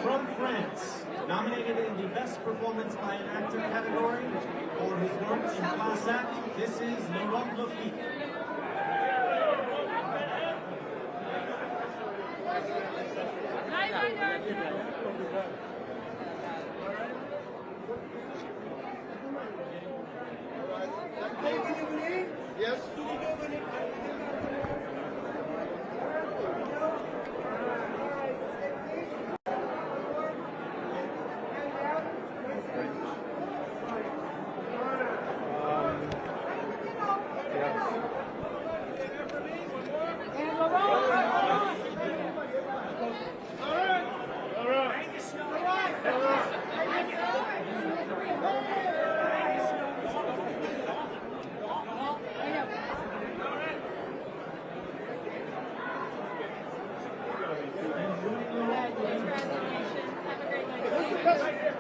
From France, nominated in the Best Performance by an Actor category for his work in Class Act, this is Laurent Lafitte. Yes.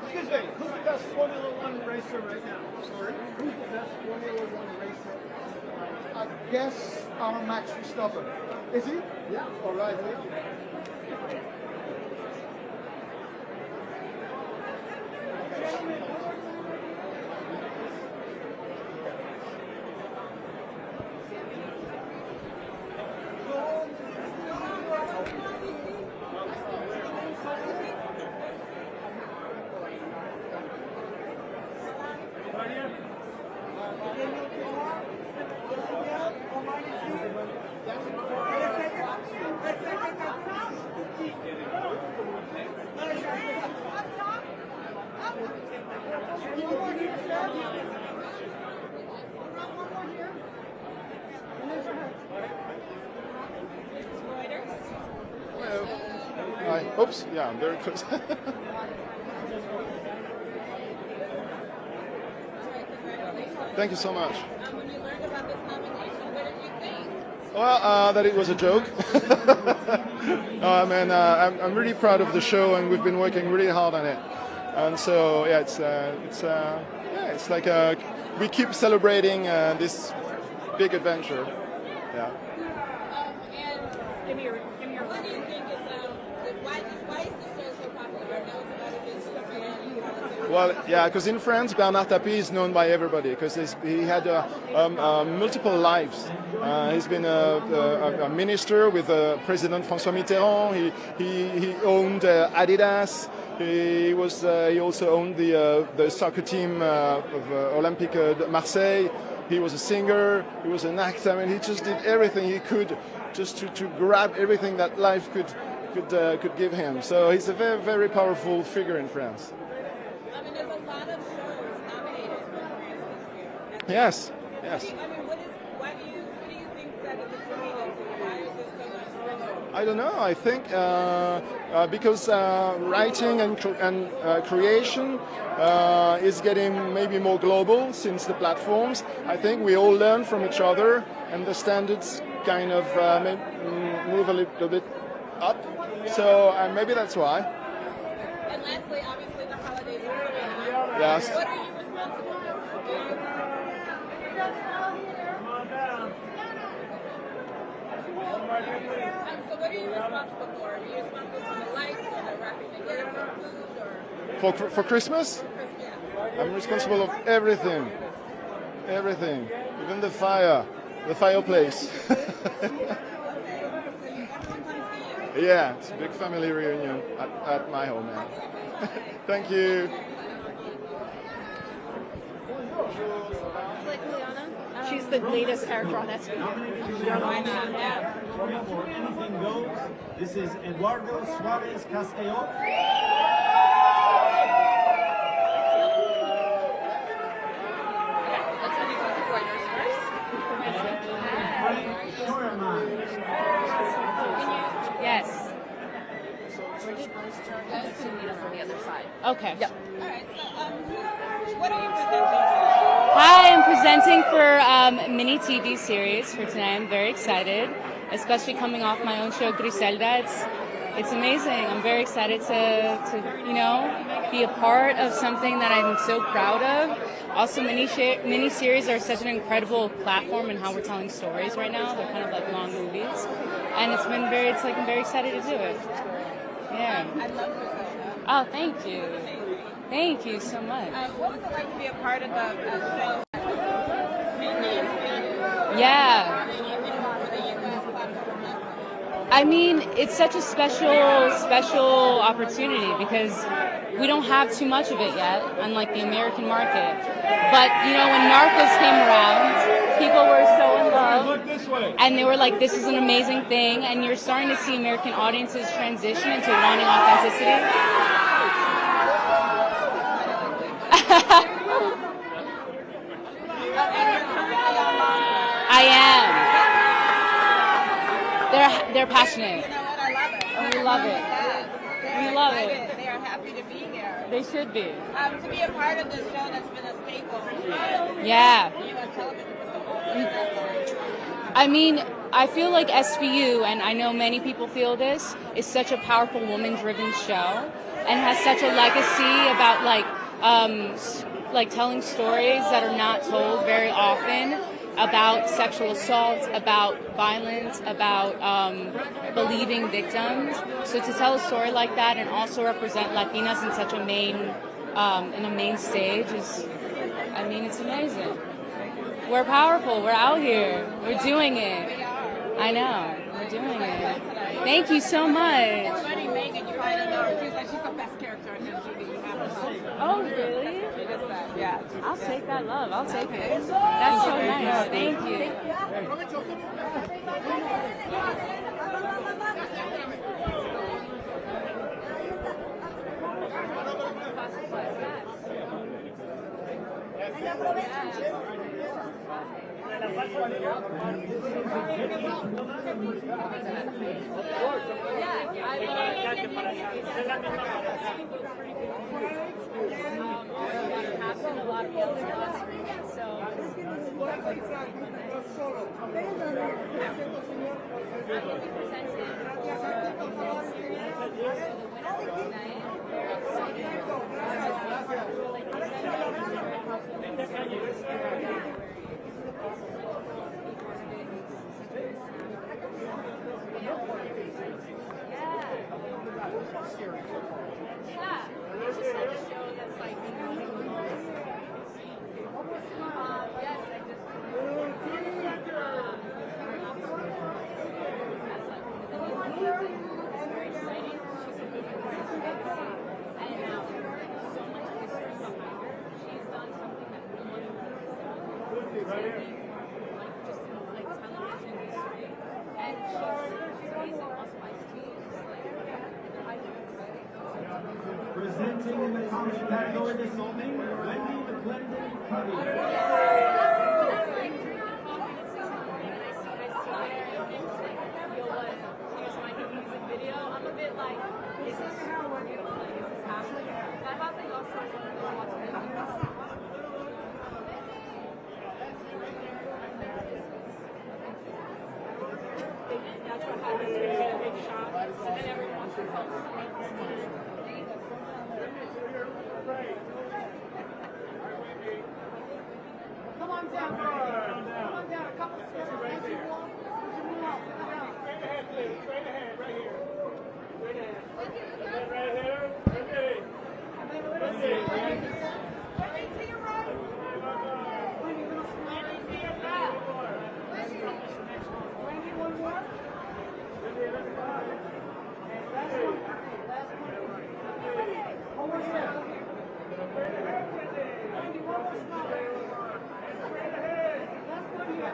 Excuse me, who's the best Formula One racer right now? Sorry? Who's the best Formula One racer? I guess Max Verstappen. Is he? Yeah. All right, thank you. Reuters. Oops, yeah, I'm very close. Thank you so much. When you learned about this nomination, what did you think? Well, that it was a joke. I'm really proud of the show, and we've been working really hard on it. And so, yeah, it's like we keep celebrating this big adventure. Yeah. And what do you think is why is the show so popular? I know it's about a big superman. Well, yeah, because in France, Bernard Tapie is known by everybody because he had multiple lives. He's been a minister with President François Mitterrand. He owned Adidas. He also owned the soccer team of Olympique de Marseille. He was a singer. He was an actor. I mean, he just did everything he could just to grab everything that life could give him. So he's a very, very powerful figure in France. I mean, there's a lot of shows nominated for France this year. Yes, yes. What do you think that is attributed to? Why is there so much pressure? I don't know. I think because writing and creation is getting maybe more global since the platforms. I think we all learn from each other, and the standards kind of move a little bit up. So maybe that's why. And lastly, obviously, the holidays are coming up. Yes. What are you responsible for? So what are you responsible for? Are you responsible for the lights, or the wrapping the gifts, or food, or for Christmas? Yeah. I'm responsible of everything, even the fireplace. Yeah, it's a big family reunion at my home now. Thank you. She's the latest character on SB. Why not? Yeah. For Anything Goes, this is Eduardo Suarez Castello. Let's send you to Reuters first. Yes. From the other side. Okay. Yep. All right. So, what are you presenting today? Hi, I'm presenting for mini TV series for tonight. I'm very excited, especially coming off my own show, Griselda. It's amazing. I'm very excited to be a part of something that I'm so proud of. Also, mini series are such an incredible platform in how we're telling stories right now. They're kind of like long movies. and it's like I'm very excited to do it. Yeah. I love Griselda. Oh, thank you. Thank you so much. What was it like to be a part of the show? Mainly expanded. Yeah. I mean, it's such a special opportunity because we don't have too much of it yet, unlike the American market. But, you know, when Narcos came around, people were so in love, and they were like, this is an amazing thing, and you're starting to see American audiences transition into wanting authenticity. I am. They're passionate. You know what? I love it. And we love it. We love it. They are happy to be here. They should be. To be a part of this show that's been a staple. Yeah. U.S. television for so long. What is that like? I mean, I feel like SVU, and I know many people feel this, is such a powerful woman-driven show, and has such a legacy about like telling stories that are not told very often, about sexual assault, about violence, about believing victims. So to tell a story like that and also represent Latinas in such a main stage is, I mean, it's amazing. We're powerful. We're out here. We're doing it. I know. We're doing it. Thank you so much. Funny Megan, you probably don't know. She's like, she's the best character in this movie you have to. Oh, really? She just said, yeah. I'll take that love. I'll take it. That's so nice. Thank you. Presenting in the comedy category this evening, Wendy McClendon Cuddy. Come on down. Come on down. A couple steps. Straight ahead, please. Straight ahead, right here. Straight ahead. Right here. Okay. Wendy, to your right. Wendy, a little smaller. Wendy, one more. Last one. One more step. Wendy, one more smaller. Last one here.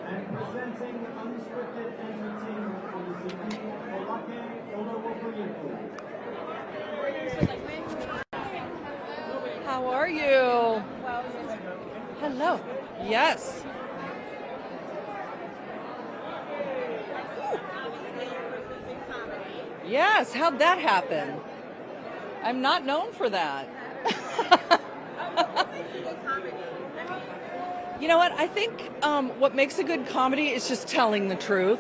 And presenting unscripted entertainment for this evening, Olake Olowokoyeku. How are you? Hello. Yes. Yes. How'd that happen? I'm not known for that. You know what? I think what makes a good comedy is just telling the truth.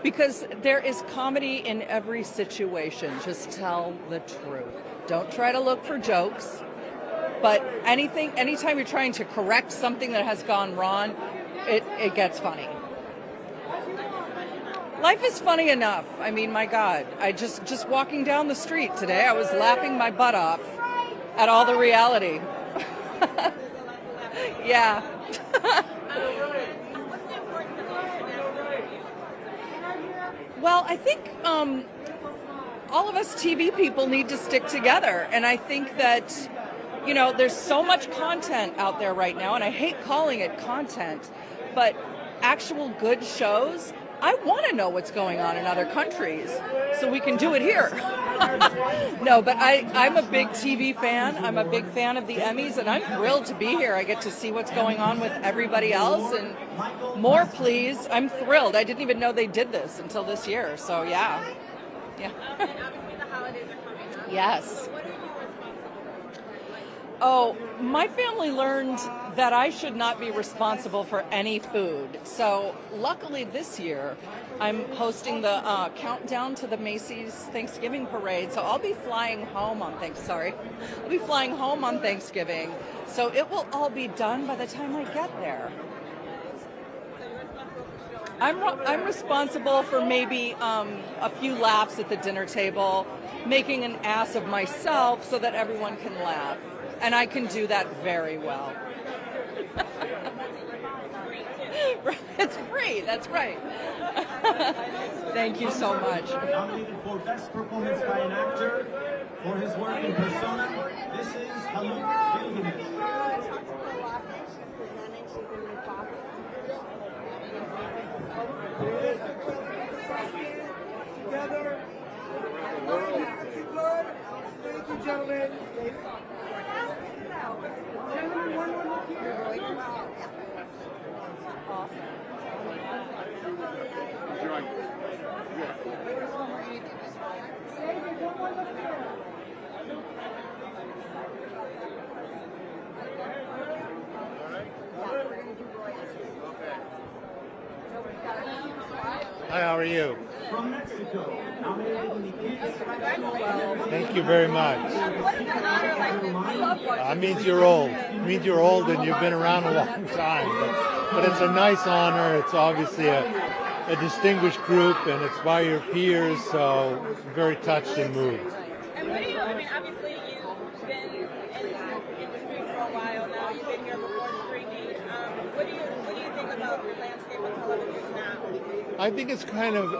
Because there is comedy in every situation. Just tell the truth. Don't try to look for jokes. But anytime you're trying to correct something that has gone wrong, it gets funny. Life is funny enough. I mean, my God. I just walking down the street today, I was laughing my butt off at all the reality. Yeah. Well, I think all of us TV people need to stick together. And I think that, you know, there's so much content out there right now, and I hate calling it content, but actual good shows, I want to know what's going on in other countries so we can do it here. No, but I'm a big TV fan. I'm a big fan of the Emmys, and I'm thrilled to be here. I get to see what's going on with everybody else, and more, please. I'm thrilled. I didn't even know they did this until this year, so yeah. Yeah. And obviously the holidays are coming up. Yes. What are you responsible for? Oh, my family learned that I should not be responsible for any food. So luckily this year, I'm hosting the countdown to the Macy's Thanksgiving parade. So I'll be flying home on Thanksgiving. So it will all be done by the time I get there. I'm responsible for maybe a few laughs at the dinner table, making an ass of myself so that everyone can laugh. And I can do that very well. It's free, that's right. Thank you so much. Nominated for Best Performance by an Actor for his work in Persona, this is Haluk Bilginish. Together. Thank you, gentlemen. Gentlemen, one more look here. Hi, how are you? From Mexico, nominated in the Kids Festival. Thank you very much. Means you're old. It means you're old and you've been around a long time. But it's a nice honor. It's obviously a distinguished group, and it's by your peers, so I'm very touched and moved. And what do you, I mean, obviously you've been in the industry for a while now. You've been here before streaming. What do you think about the landscape of television now? I think it's kind of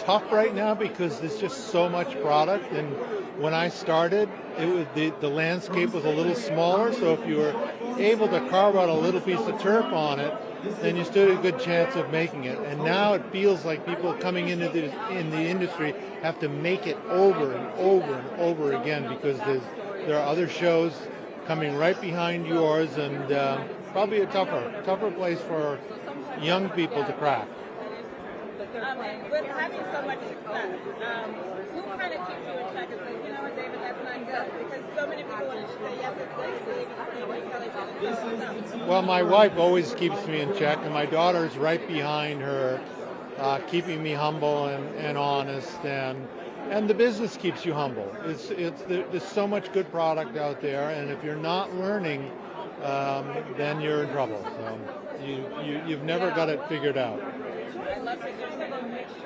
tough right now because there's just so much product, and when I started, it was the landscape was a little smaller, so if you were able to carve out a little piece of turf on it, then you stood a good chance of making it. And now it feels like people coming into in the industry have to make it over and over and over again because there are other shows coming right behind yours, and probably a tougher place for young people to crack. With having so much success, who kind of keeps you in check and says, you know what, David, that's not good? Because so many people want to say, yes, it's Lacey, Well, my wife always keeps me in check, and my daughter's right behind her, keeping me humble and honest, and the business keeps you humble. There's so much good product out there, and if you're not learning, then you're in trouble. So you've never got it figured out.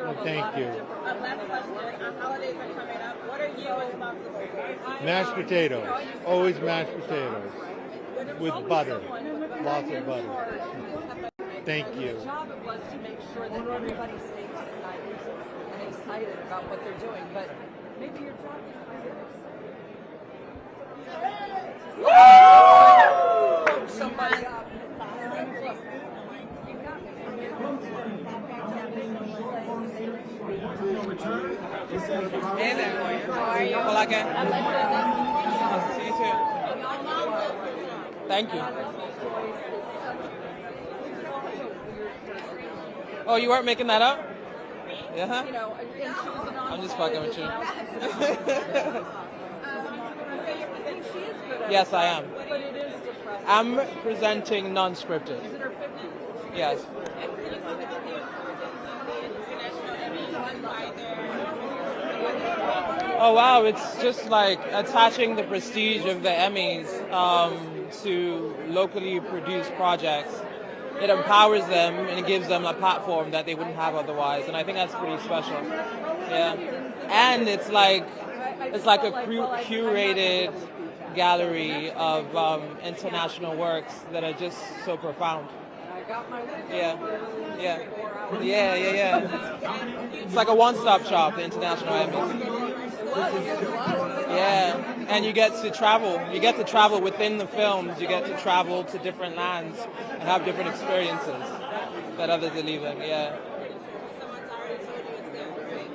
Well, thank you. Last question. Holidays are coming up. What are you responsible for? Mashed potatoes. Always mashed potatoes. With butter. Lots of butter. Thank you. My job it was to make sure that everybody stays excited about what they're doing, but maybe your job is to somebody up. Hey there. How are you? Hola, ¿qué? See you too. Thank you. Oh, you weren't making that up? Yeah. You know, and choosing on I'm just fucking with you. Yes, I am. But it is depressing. I'm presenting non-scripted. Is it her 50th? Yes. Can you talk about the importance of the International Emmy won by their Oh wow, it's just like attaching the prestige of the Emmys to locally produced projects. It empowers them and it gives them a platform that they wouldn't have otherwise, and I think that's pretty special. Yeah, and it's like a curated gallery of international works that are just so profound. Yeah. It's like a one-stop shop, the International Emmys. Yeah, and you get to travel. You get to travel within the films. You get to travel to different lands and have different experiences that others are leaving. Yeah.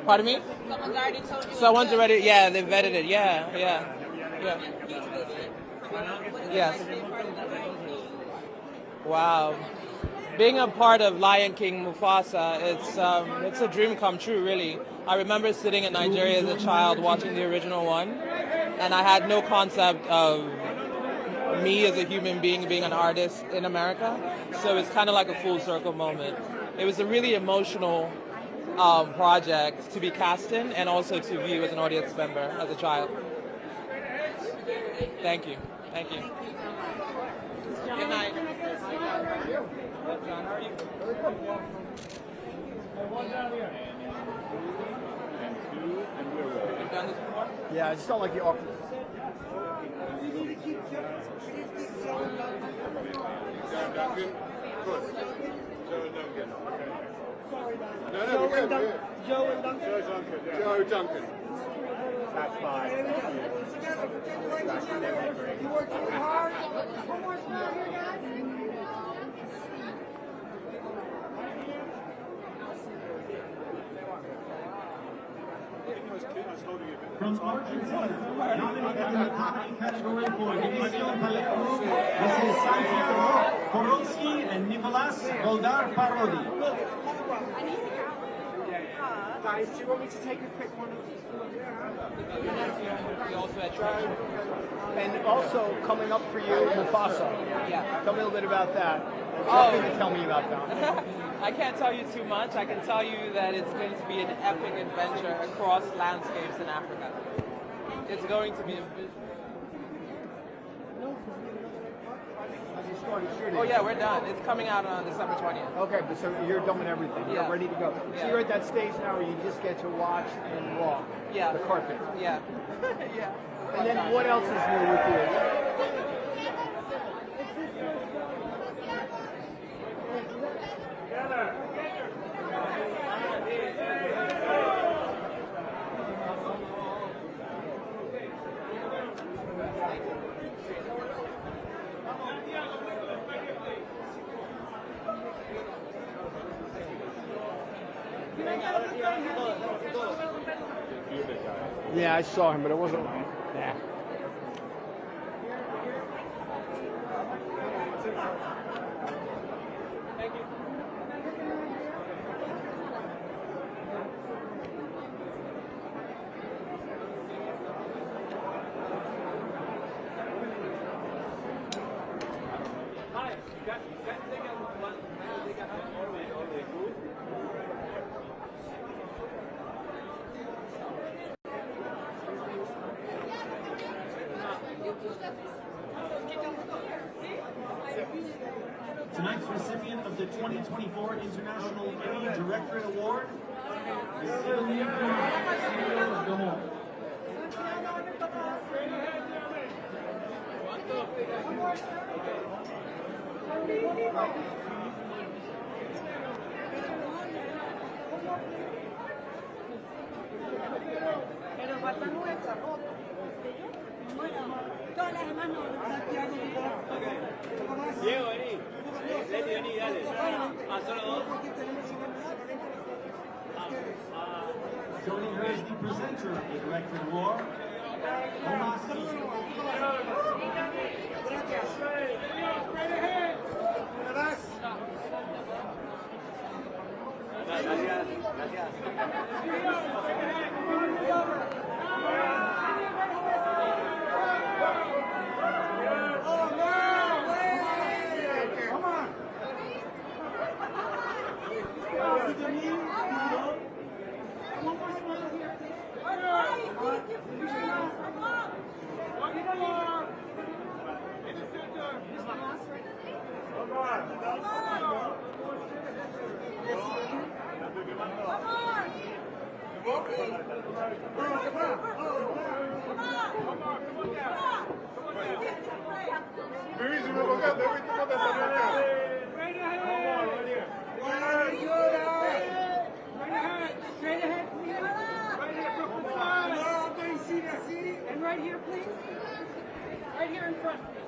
Pardon me? Someone's already told you. Someone's already. Yeah, they vetted it. Yeah. Yes. Wow. Being a part of Lion King Mufasa, it's a dream come true, really. I remember sitting in Nigeria as a child watching the original one, and I had no concept of me as a human being an artist in America. So it's kind of like a full circle moment. It was a really emotional project to be cast in, and also to view as an audience member as a child. Thank you. Good night. John, how are you? You've done this before? Yeah, I just don't like the awkward. Duncan? Good. Joe and Duncan. Okay. No, we're good. Joe and Duncan. Joe Duncan. That's fine. You worked really hard. One more smile here, guys. From Argentina, nominated in the comedy category for División Palermo, this is Santiago Korotsky and Nicolas Goldar Parodi. Guys, do you want me to take a quick one? And also coming up for you, Mufasa. Yeah. Tell me a little bit about that. Oh. What can you tell me about that? I can't tell you too much. I can tell you that it's going to be an epic adventure across landscapes in Africa. It's going to be a Oh yeah, we're done. It's coming out on December 20th. Okay, but so you're done with everything. Yeah. You're ready to go. Yeah. So you're at that stage now where you just get to watch and walk Yeah. the carpet. Yeah. Yeah. And then what else is new with you? Yeah, I saw him, but it wasn't. Yeah. Thank you. Tonight's recipient of the 2024 International Emmy Directorate Award is Sylvie Gamon. Diego, vení. Leti, vení, dale. Solo dos. Joining her is the presenter of the Directorate Award, Omasi. Gracias, gracias. And right here, please. Right here in front, please.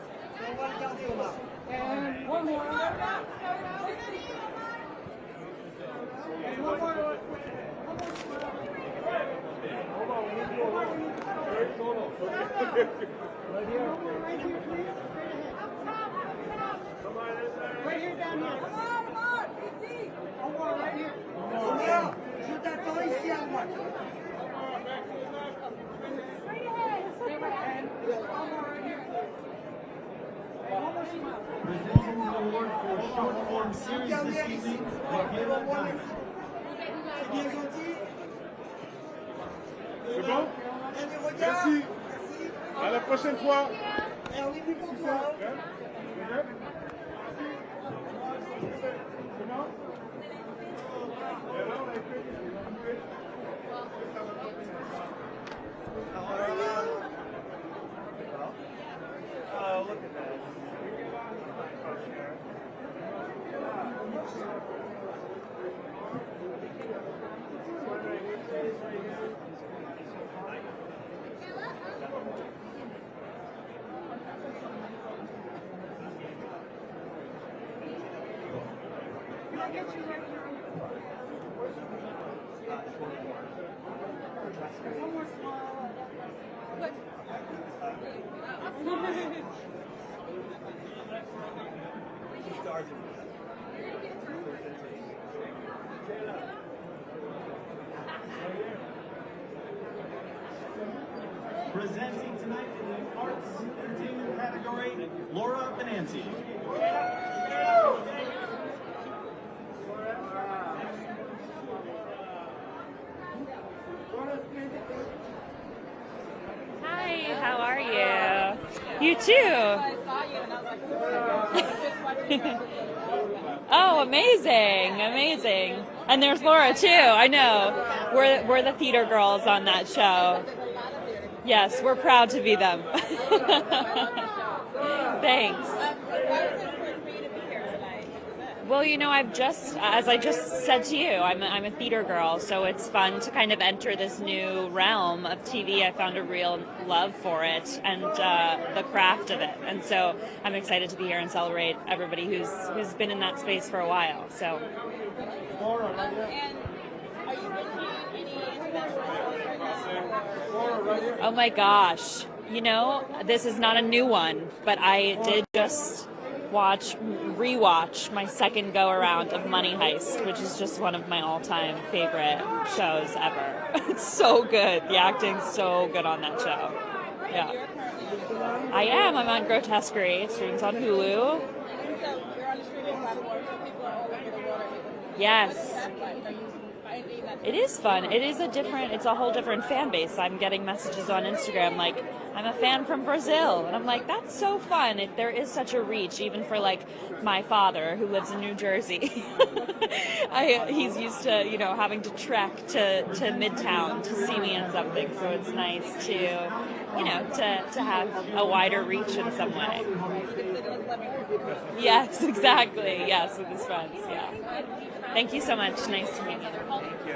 And one more. And one more. Right here, please. Right here, down here. One more, right here. Je t'attends ici à moi. Presenting the award for short form series this evening, Michaela Knight. C'est bon? Merci. À la prochaine fois. Oh, look at that. Presenting tonight in the Arts Entertainment category, Laura Benanti. Hi, how are you? You too. Oh, amazing, amazing. And there's Laura too, I know. We're the theater girls on that show. Yes, we're proud to be them. Thanks. Well, you know, as I just said to you, I'm a theater girl, so it's fun to kind of enter this new realm of TV. I found a real love for it and the craft of it, and so I'm excited to be here and celebrate everybody who's been in that space for a while. So. Oh my gosh! You know, this is not a new one, but I did just rewatch my second go around of Money Heist, which is just one of my all-time favorite shows ever. It's so good. The acting's so good on that show. Yeah. I am. I'm on Grotesquerie. It streams on Hulu. Yes. It is fun. It's a whole different fan base. I'm getting messages on Instagram like, I'm a fan from Brazil. And I'm like, that's so fun. There is such a reach, even for like my father who lives in New Jersey. He's used to, having to trek to Midtown to see me in something. So it's nice to, to have a wider reach in some way. Yes, exactly. Yes, with his friends. Yeah. Thank you so much. Nice to meet you. Thank you.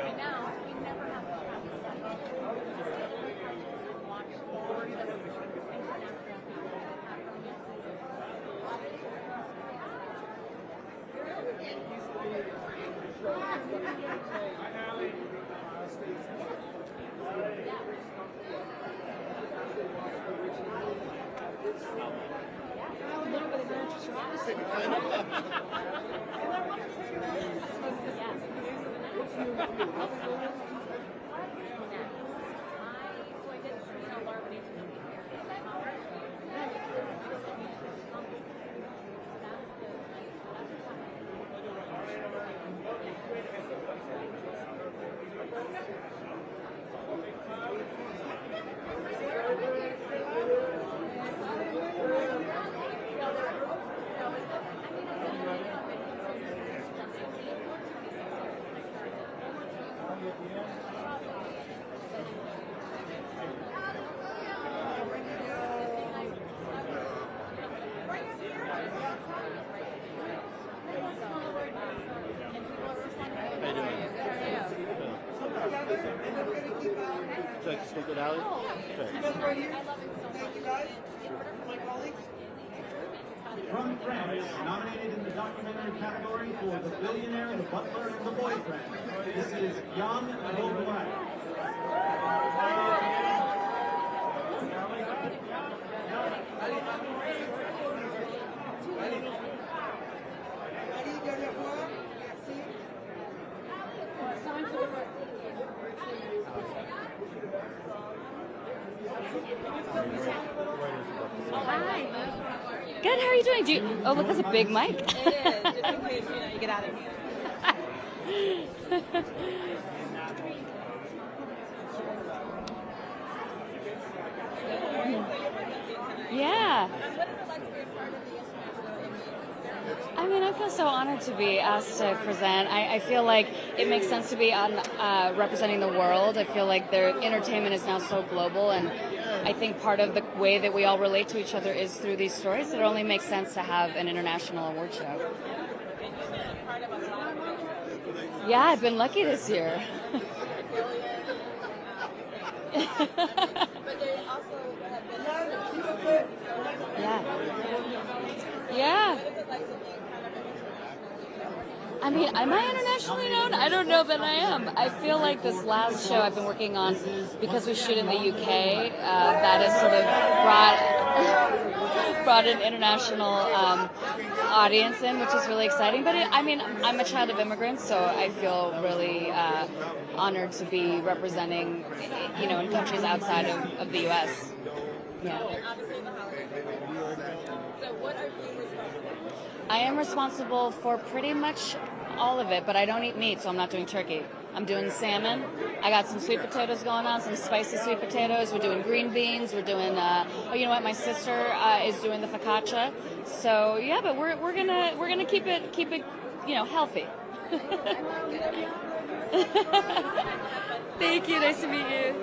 Would you like to speak with Ali? Thank you guys. My colleagues. From France, nominated in the documentary category for The Billionaire, The Butler, and The Boyfriend. This is Yann Beauvoir. Hi. Good, how are you doing? Oh, look, that's a big mic. It is, just in case, you get out of here. Yeah. What is it like to be a part of the International Emmy? I mean, I feel so honored to be asked to present. I feel like it makes sense to be on representing the world. I feel like their entertainment is now so global, and I think part of the way that we all relate to each other is through these stories. It only makes sense to have an international award show. Yeah, I've been lucky this year. Yeah. Yeah. I mean, am I internationally known? I don't know that I am. I feel like this last show I've been working on, because we shoot in the UK, that has sort of brought an international audience in, which is really exciting. But I mean, I'm a child of immigrants, so I feel really honored to be representing, in countries outside of the US. Yeah. I am responsible for pretty much all of it, but I don't eat meat, so I'm not doing turkey. I'm doing salmon. I got some sweet potatoes going on, some spicy sweet potatoes. We're doing green beans. We're doing, you know what? My sister is doing the focaccia. So yeah, but we're gonna keep it healthy. Thank you. Nice to meet you.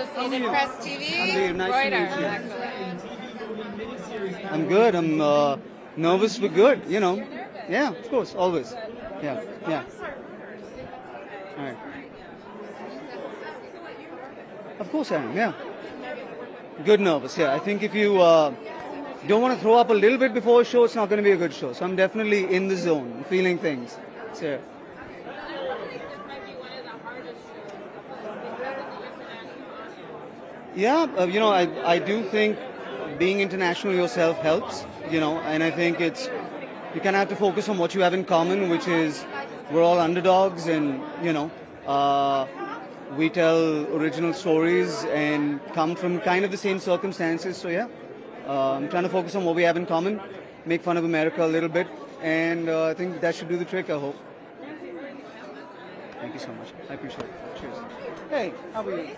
Associated Press TV. Nice Reuters. I'm good. I'm nervous but good, Yeah, of course, always. Yeah. All right. Of course I am, yeah. Good nervous, yeah. I think if you don't want to throw up a little bit before a show, it's not going to be a good show. So I'm definitely in the zone, feeling things. So, yeah, I do think being international yourself helps, and I think you kind of have to focus on what you have in common, which is we're all underdogs and, we tell original stories and come from kind of the same circumstances. So, yeah, I'm trying to focus on what we have in common, make fun of America a little bit, and I think that should do the trick, I hope. Thank you so much. I appreciate it. Cheers. Hey, how are you?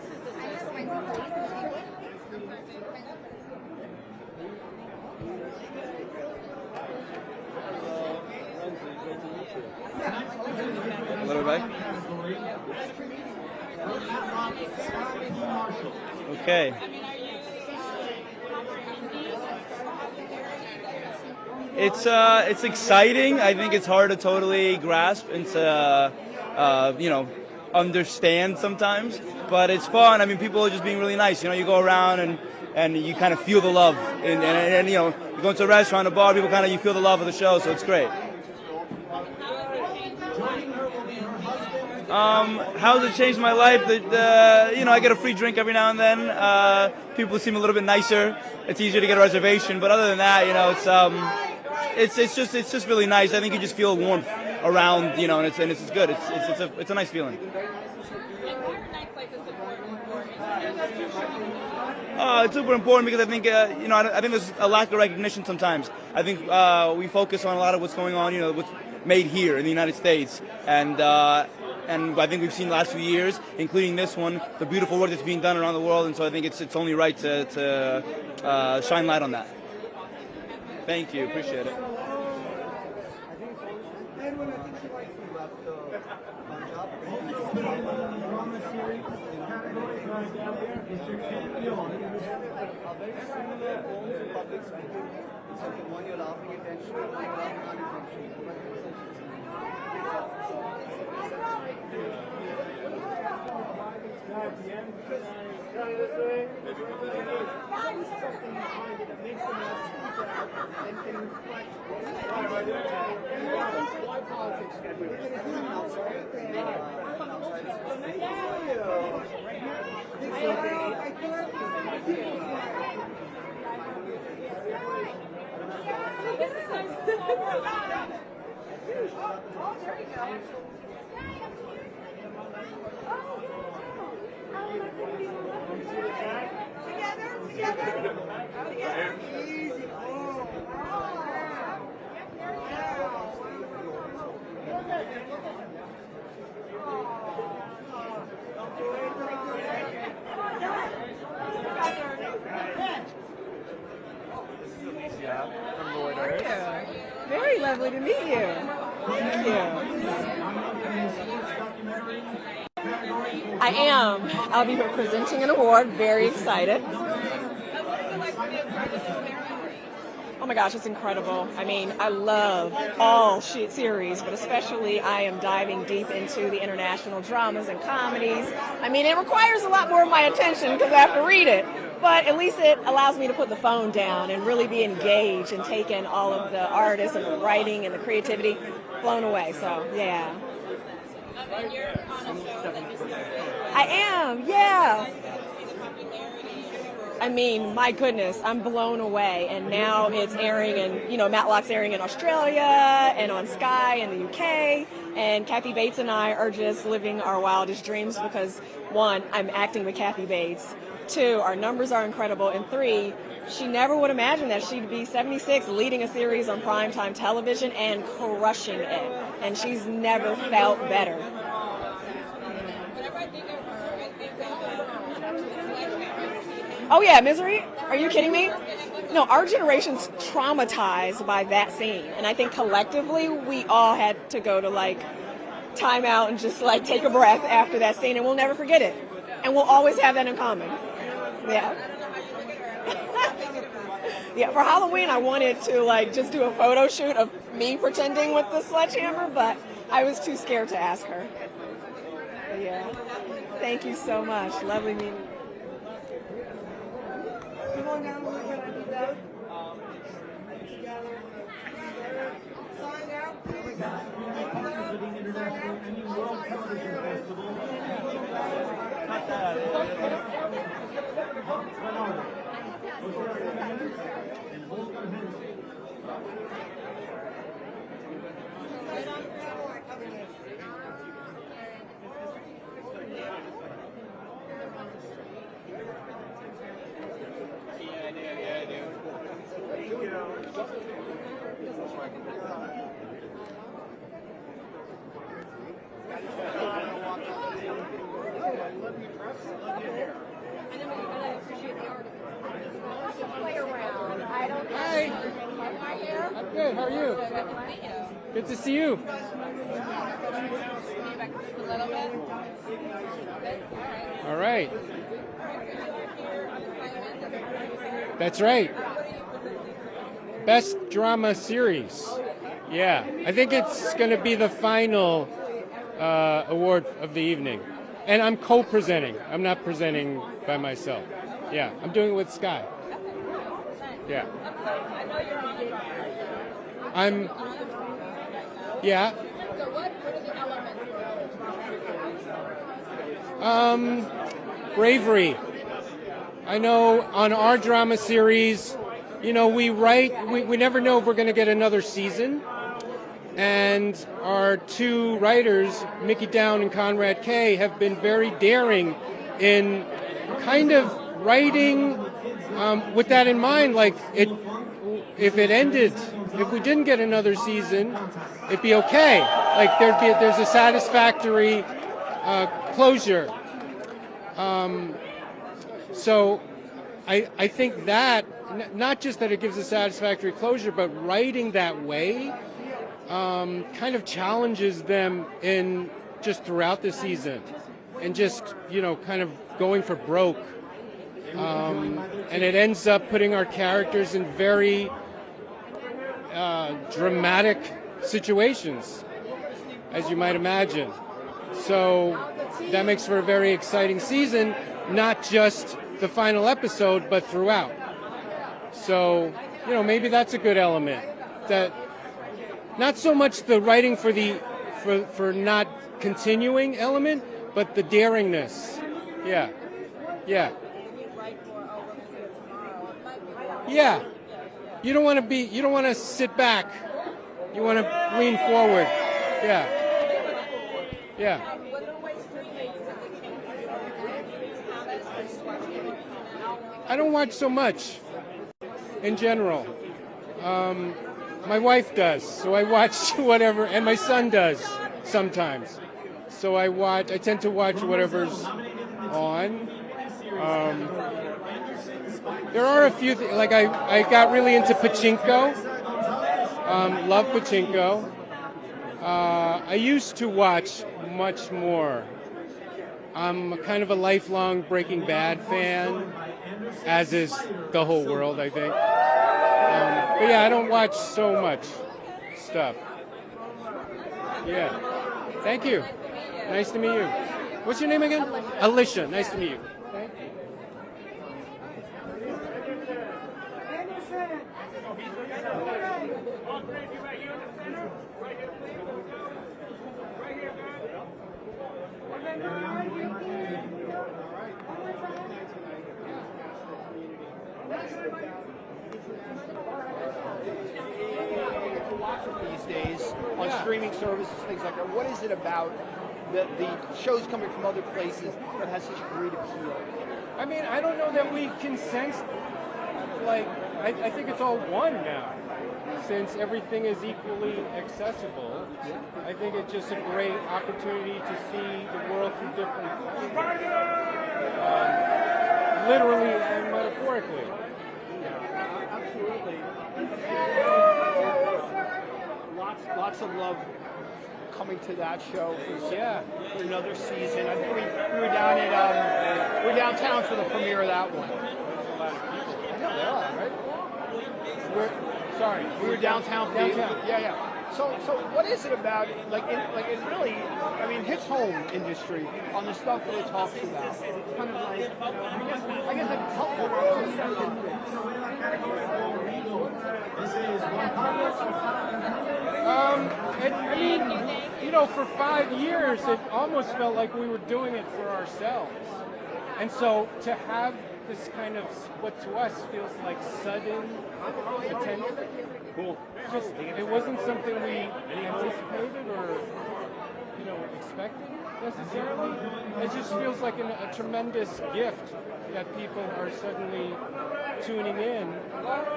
Hello, everybody. Okay. It's exciting. I think it's hard to totally grasp and to understand sometimes, but it's fun. I mean, people are just being really nice. You go around and you kind of feel the love, and you go into a restaurant, a bar, people you feel the love of the show, so it's great. How has it changed my life? I get a free drink every now and then. People seem a little bit nicer. It's easier to get a reservation, but other than that, it's just really nice. I think you just feel warmth around, and it's good. It's a nice feeling. It's super important because I think I think there's a lack of recognition sometimes. I think we focus on a lot of what's going on, what's made here in the United States, and I think we've seen the last few years, including this one, the beautiful work that's being done around the world, and so I think it's only right to shine light on that. Thank you, appreciate it. From Reuters. Very lovely to meet you. Thank you. I am. I'll be presenting an award. Very excited. Oh my gosh, it's incredible. I mean, I love all series, but especially I am diving deep into the international dramas and comedies. I mean, it requires a lot more of my attention because I have to read it, but at least it allows me to put the phone down and really be engaged and take in all of the artists and the writing and the creativity. Blown away, so yeah. I am, yeah. I mean, my goodness, I'm blown away. And now it's airing in, Matlock's airing in Australia and on Sky in the UK. And Kathy Bates and I are just living our wildest dreams because, one, I'm acting with Kathy Bates. Two, our numbers are incredible. And three, she never would imagine that she'd be 76 leading a series on primetime television and crushing it. And she's never felt better. Oh yeah, Misery? Are you kidding me? No, our generation's traumatized by that scene. And I think collectively we all had to go to time out and just take a breath after that scene, and we'll never forget it. And we'll always have that in common. Yeah. Yeah, for Halloween I wanted to just do a photo shoot of me pretending with the sledgehammer, but I was too scared to ask her. But yeah. Thank you so much. Lovely meeting you. Come on down a little bit, I need that. Together. Sign out, please. Hi. I'm good. How are you? Good to see you. All right. That's right. Best Drama Series. Yeah, I think it's going to be the final award of the evening. And I'm co-presenting. I'm not presenting by myself. Yeah, I'm doing it with Sky. Yeah. Yeah. Bravery. I know on our drama series, you know, we never know if we're going to get another season. And our two writers, Mickey Down and Conrad Kay, have been very daring in kind of writing with that in mind. Like, if it ended, if we didn't get another season, it'd be okay. Like, there's a satisfactory closure. So I think that, not just that it gives a satisfactory closure, but writing that way kind of challenges them in just throughout the season, and just, you know, kind of going for broke. And it ends up putting our characters in very dramatic situations, as you might imagine. So that makes for a very exciting season, not just the final episode, but throughout. So, you know, maybe that's a good element. That not so much the writing for not continuing element, but the daringness. Yeah. Yeah. Yeah. You don't want to sit back. You want to lean forward. Yeah. Yeah. I don't watch so much in general. My wife does, so I watch whatever, and my son does sometimes. So I tend to watch whatever's on. There are a few things, like I got really into pachinko. Love pachinko. I used to watch much more. I'm kind of a lifelong Breaking Bad fan, as is the whole world, I think. But yeah, I don't watch so much stuff. Yeah. Thank you. Nice to meet you. What's your name again? Alicia. Nice to meet you. Thank you. These days on streaming services, things like that. What is it about the shows coming from other places that has such great appeal? I mean, I don't know that we can sense, like, I think it's all one now, since everything is equally accessible. I think it's just a great opportunity to see the world through different literally and metaphorically. Absolutely. Lots of love coming to that show for another season. I think we were down at we're downtown for the premiere of that one. A lot of people. I know they are, right? We were downtown. Yeah. So what is it about it? Like it really, I mean, hits home industry on the stuff that it talks about. Kind of like, I guess it's helpful. I mean, you know, for 5 years, it almost felt like we were doing it for ourselves. And so to have this kind of, what to us feels like sudden attention. Cool. Just, it wasn't something we anticipated or, you know, expected necessarily. It just feels like a tremendous gift that people are suddenly tuning in,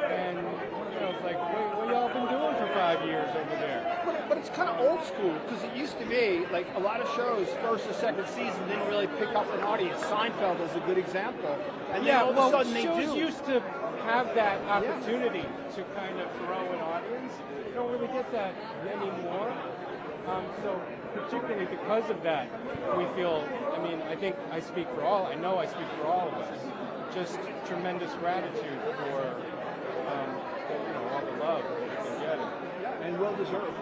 and, you know, it's like, what y'all been doing for 5 years over there? But it's kind of old school, because it used to be like a lot of shows, first or second season, didn't really pick up an audience. Seinfeld is a good example. And then all of a sudden they do. Shows used to have that opportunity to kind of throw an audience. You don't really get that anymore. So particularly because of that, we feel, I mean, I think I speak for all, I know I speak for all of us, just tremendous gratitude for you know, all the deserved.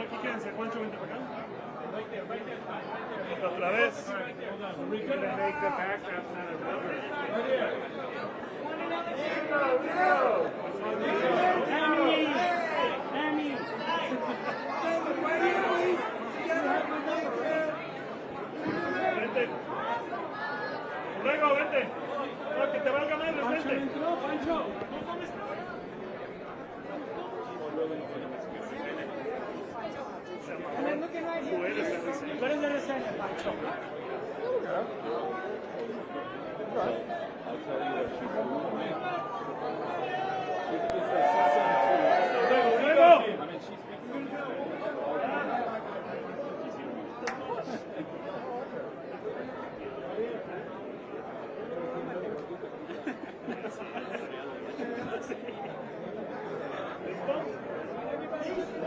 Aquí quédense, Juancho, vente para acá. Otra vez. We're gonna make the background sound of rubber. Vente. Luego, vente. No, que te valga madre, vente. Pancho. Tú eres el reseña, Pancho.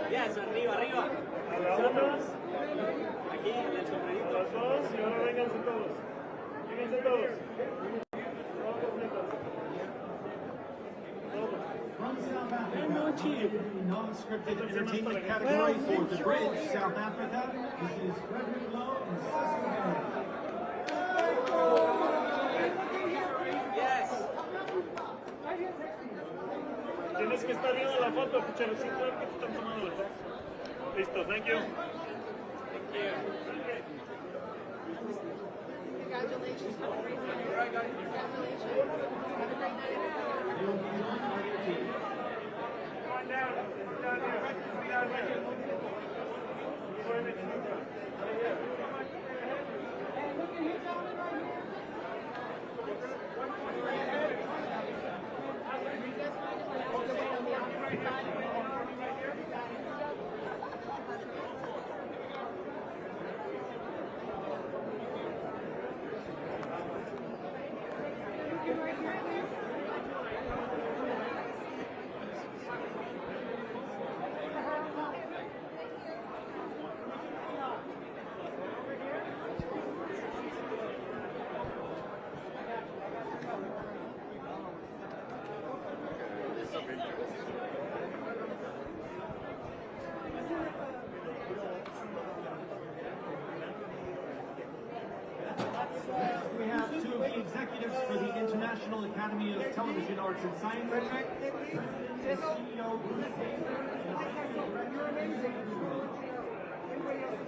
Yes, arriba, arriba. A la una. Aquí, el sombrerito. Los dos y ahora vénganse todos. Vénganse todos. Todos completos. From South Africa, in non-scripted entertainment category for The Bridge, South Africa, this is Frederick Lowe and Cecil Henry. Yes. Tienes que estar viendo la foto, Pucherecito, que te están tomando la foto. Listo, thank you. Thank you. Congratulations. Have a great night. Congratulations. Have a great night. Come on down. Down here. Down right here. We have two of the executives for the International Academy of Television Arts and Sciences. President and CEO Bruce You're amazing. Anybody else?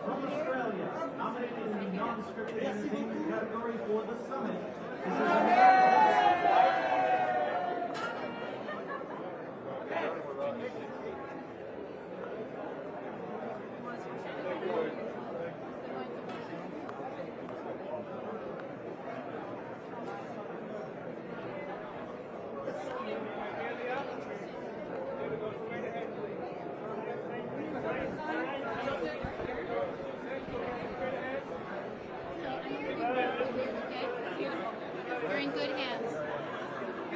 From Australia, nominated in the non-scripted entertainment category for The Summit. This is You're in good hands.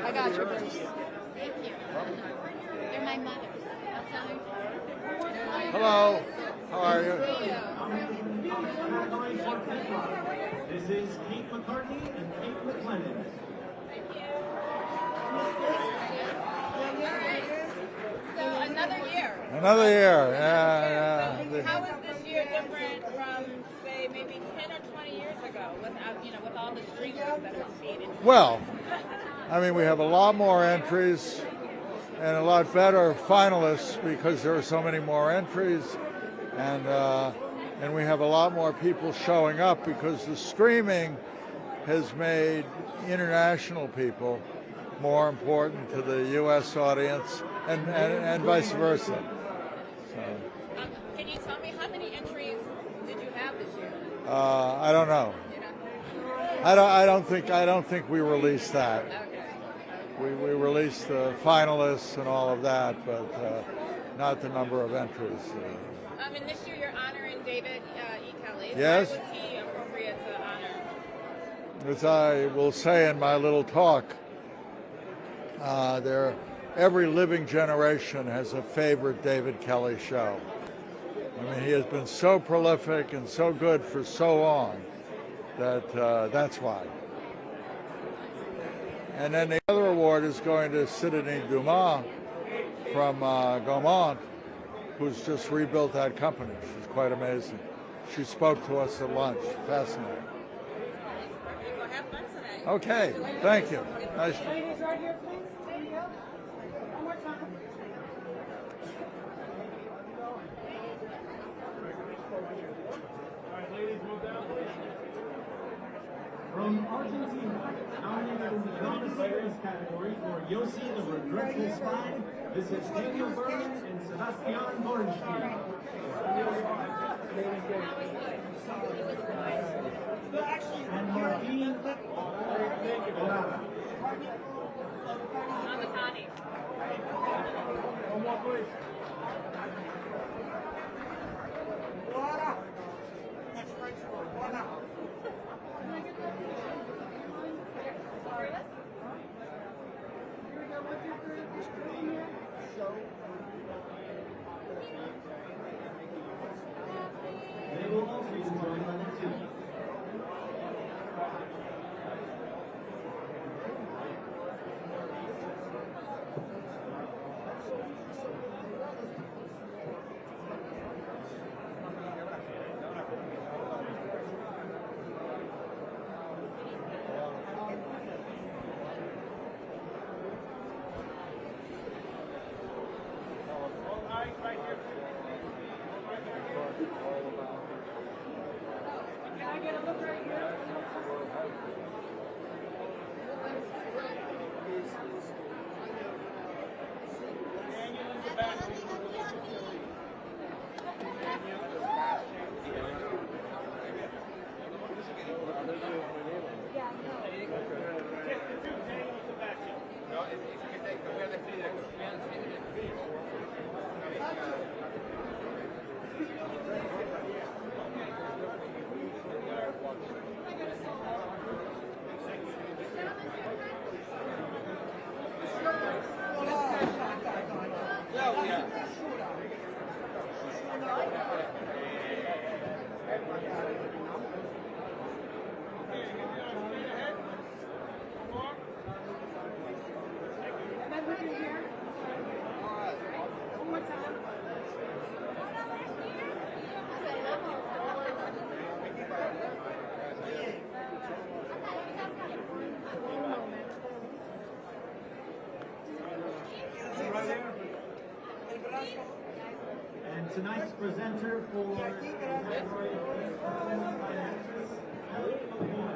I got you. Thank you. They're my mothers. I'll tell her. Hello. How are you? This is Kate McCartney and Kate McLennan. So another year. Another year. Yeah. How is this year different different from, say, maybe 10 or 20 years ago with all the streamers that have feeded? Well, I mean, we have a lot more entries and a lot better finalists because there are so many more entries, and we have a lot more people showing up because the streaming has made international people more important to the U.S. audience, and vice versa. So, can you tell me how many entries did you have this year? I don't know. I don't think we released that. We released the finalists and all of that, but not the number of entries. And this year you're honoring David E. Kelley. Yes. Why was he appropriate to honor? As I will say in my little talk, every living generation has a favorite David Kelley show. I mean, he has been so prolific and so good for so long that that's why. And then the other award is going to Sidonie Dumas from Gaumont, who's just rebuilt that company. She's quite amazing. She spoke to us at lunch. Fascinating. Well, have fun tonight. Okay, thank you. Nice. Ladies, right here, please. Stand up. One more time. From Argentina, nominated in the drama series category for Yossi the Regretful Spy, this is Daniel Berman and Sebastian Borenstein. And Martin Orada. One more, please. Next French word. Voilà. They will also be joined by the team. Can I get a look right here? And tonight's presenter for the category of Performance by Actress, Ellie O'Boy.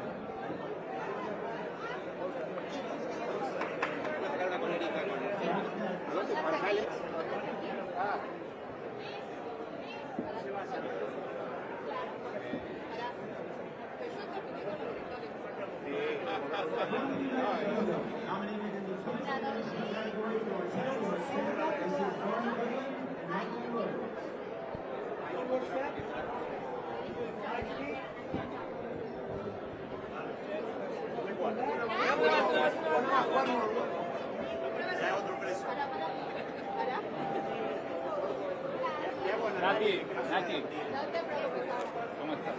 Nominated in the 2017 category for Television Series, this is Barney Goodwin and Michael Wood. One more step. Nati, ¿cómo estás?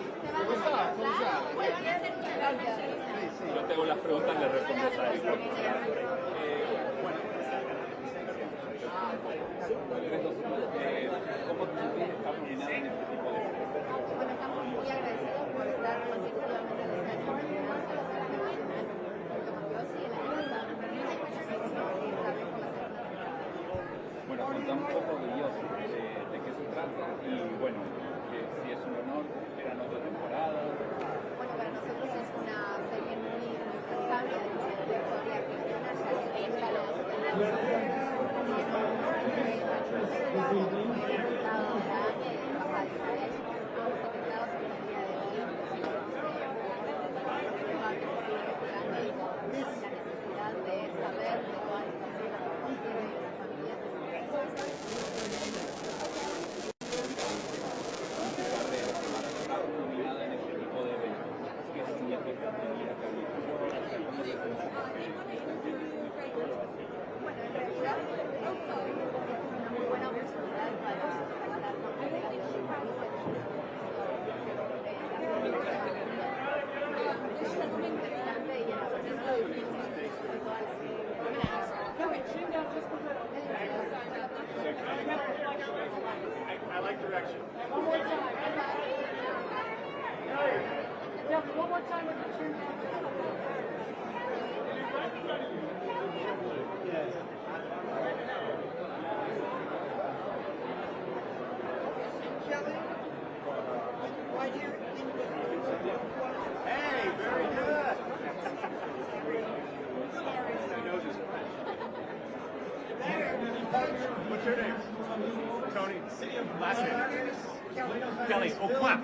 Yo tengo las preguntas, le respondes a él. ¿Cómo te sentís estar nominada en este tipo de un poco de Dios, de qué se trata. Y bueno, que si es un honor, eran otra temporada. Bueno, para nosotros es una serie muy interesante de historia cristiana, ya que entra los I like direction. One more time. Yeah, one more time with the chin down. Yes. Kelly, right here in the Hey, very good. What's your name? Tony. Last name. Kelly. Oh, clap.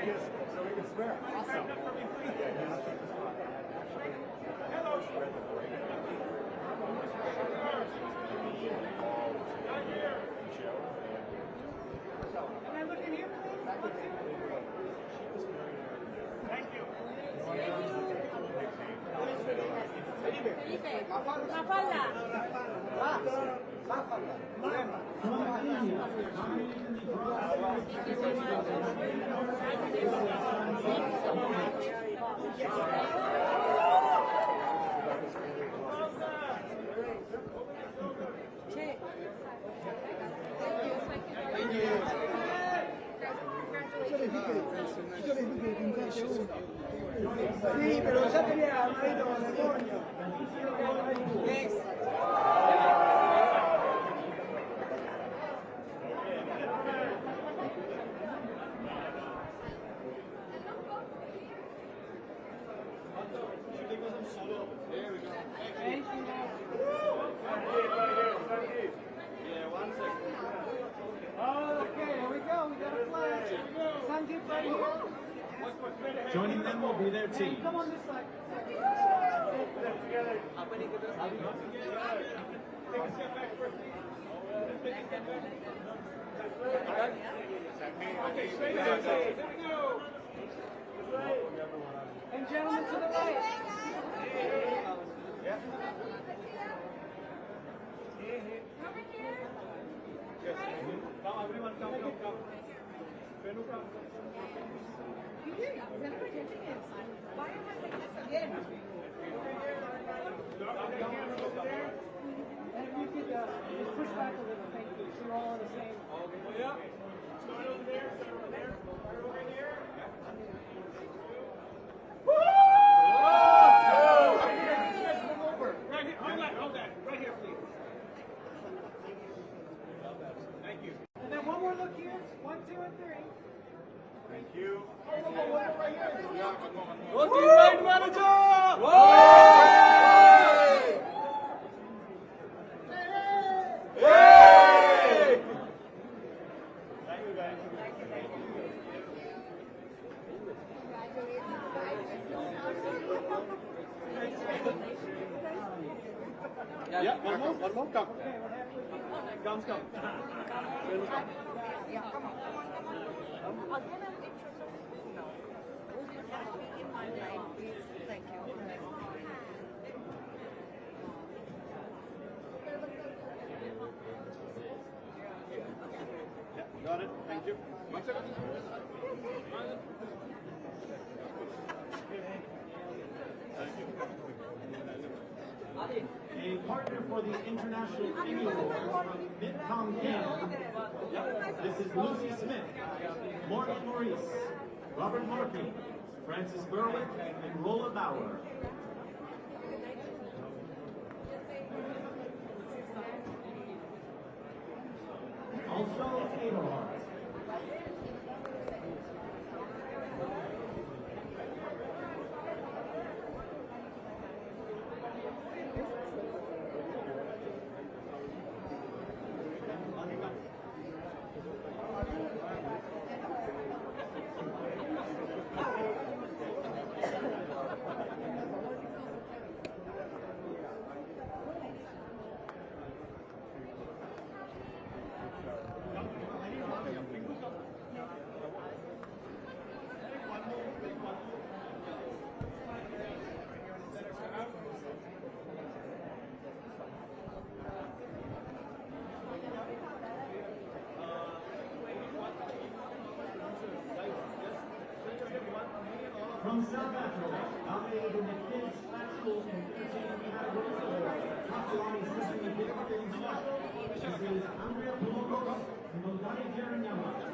Yes, so we can swear. Awesome. Can I look in here, please? Thank you. Sí, pero ya tenía armadito con demonio. There we go. Thank you. Yeah, 1 second. Okay, here we go. We got a flash. Sanjit right here. Joining them will be their team. Come on this side. Together. Take a step back first. Take a step back. Okay, straight ahead. Here we go. And gentlemen to the right. Yeah. Come, everyone, come. Venu, come. And if you could just push back a little, thank you. So you're all on the same. Yeah. Start over there. Start over there. Start over here. Woo! Yeah, one more, come. Come. Yeah, come on. I'll get an intro. No. In my lane, please. Thank you. Yeah, got it. Thank you. 1 second. A partner for the International Emmy Awards from Midcom King. Yep. This is Lucy Smith, Morgan Maurice, Robert Markey, Francis Berwick, and Rolla Bauer. Also, Adelhart. From South Africa, nominated in the Kids Actual Entertainment category, Kapolani Sesame Big This is Andrea Pologos and Moldani Jeremiah.